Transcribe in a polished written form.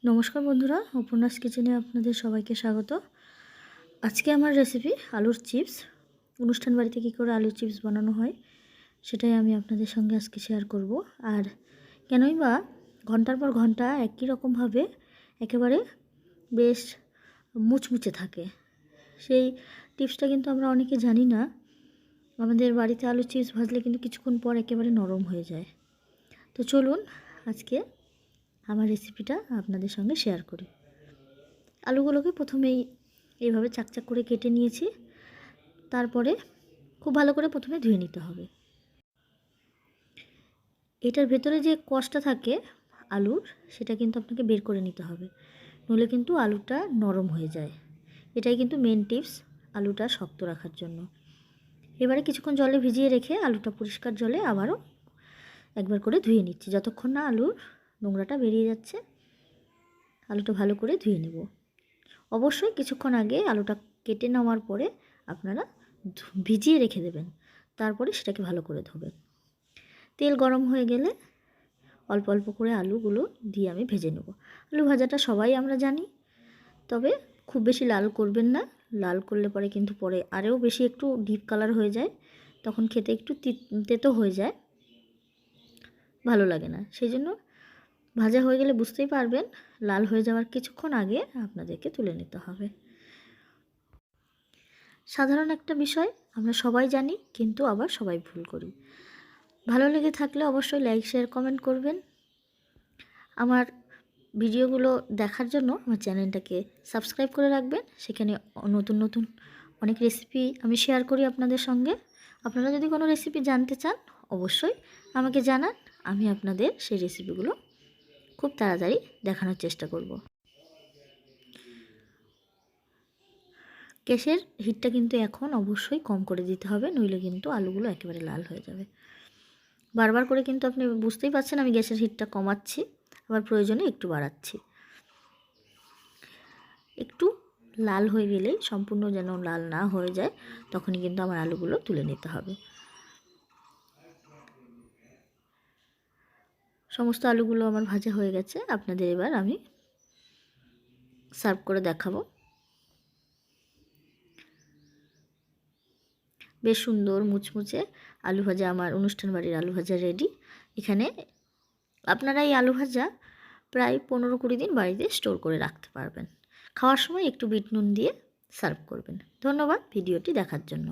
নমস্কার বন্ধুরা, উপন্যাস কিচেনে আপনাদের সবাইকে স্বাগত। আজকে আমার রেসিপি আলুর চিপস। অনুষ্ঠান বাড়িতে কী করে আলুর চিপস বানানো হয় সেটাই আমি আপনাদের সঙ্গে আজকে শেয়ার করব। আর কেনই বা ঘন্টার পর ঘন্টা একই রকমভাবে একেবারে বেশ মুচমুচে থাকে, সেই টিপসটা কিন্তু আমরা অনেকে জানি না। আমাদের বাড়িতে আলুর চিপস ভাজলে কিন্তু কিছুক্ষণ পর একেবারে নরম হয়ে যায়। তো চলুন আজকে আমার রেসিপিটা আপনাদের সঙ্গে শেয়ার করি। আলুগুলোকে প্রথমেই এইভাবে চাকচাক করে কেটে নিয়েছি। তারপরে খুব ভালো করে প্রথমে ধুয়ে নিতে হবে। এটার ভেতরে যে কষটা থাকে আলুর, সেটা কিন্তু আপনাকে বের করে নিতে হবে, নইলে কিন্তু আলুটা নরম হয়ে যায়। এটাই কিন্তু মেন টিপস আলুটা শক্ত রাখার জন্য। এবারে কিছুক্ষণ জলে ভিজিয়ে রেখে আলুটা পরিষ্কার জলে আবারও একবার করে ধুয়ে নিচ্ছি। যতক্ষণ না আলুর নোংরাটা বেরিয়ে যাচ্ছে আলুটা ভালো করে ধুয়ে নেব। অবশ্যই কিছুক্ষণ আগে আলুটা কেটে নেওয়ার পরে আপনারা ভিজিয়ে রেখে দেবেন, তারপরে সেটাকে ভালো করে ধোবেন। তেল গরম হয়ে গেলে অল্প অল্প করে আলুগুলো দিয়ে আমি ভেজে নেব। আলু ভাজাটা সবাই আমরা জানি, তবে খুব বেশি লাল করবেন না। লাল করলে পরে কিন্তু পরে আরও বেশি একটু ডিপ কালার হয়ে যায়, তখন খেতে একটু তেতো হয়ে যায়, ভালো লাগে না। সেই জন্য ভাজা হয়ে গেলে বুঝতেই পারবেন লাল হয়ে যাওয়ার কিছুক্ষণ আগে আপনাদেরকে তুলে নিতে হবে। সাধারণ একটা বিষয় আমরা সবাই জানি, কিন্তু আবার সবাই ভুল করি। ভালো লেগে থাকলে অবশ্যই লাইক, শেয়ার, কমেন্ট করবেন। আমার ভিডিওগুলো দেখার জন্য আমার চ্যানেলটাকে সাবস্ক্রাইব করে রাখবেন। সেখানে নতুন নতুন অনেক রেসিপি আমি শেয়ার করি আপনাদের সঙ্গে। আপনারা যদি কোনো রেসিপি জানতে চান অবশ্যই আমাকে জানান, আমি আপনাদের সেই রেসিপিগুলো খুব তাড়াতাড়ি দেখানোর চেষ্টা করব। গ্যাসের হিটটা কিন্তু এখন অবশ্যই কম করে দিতে হবে, নইলে কিন্তু আলুগুলো একেবারে লাল হয়ে যাবে। বারবার করে কিন্তু আপনি বুঝতেই পারছেন আমি গ্যাসের হিটটা কমাচ্ছি, আবার প্রয়োজনে একটু বাড়াচ্ছি। একটু লাল হয়ে গেলেই, সম্পূর্ণ যেন লাল না হয়ে যায়, তখনই কিন্তু আমার আলুগুলো তুলে নিতে হবে। সমস্ত আলুগুলো আমার ভাজা হয়ে গেছে। আপনাদের এবার আমি সার্ভ করে দেখাবো। বেশ সুন্দর মুচমুচে আলু ভাজা, আমার অনুষ্ঠান বাড়ির আলু ভাজা রেডি। এখানে আপনারা এই আলু ভাজা প্রায় 15-20 দিন বাড়িতে স্টোর করে রাখতে পারবেন। খাওয়ার সময় একটু বিট নুন দিয়ে সার্ভ করবেন। ধন্যবাদ ভিডিওটি দেখার জন্য।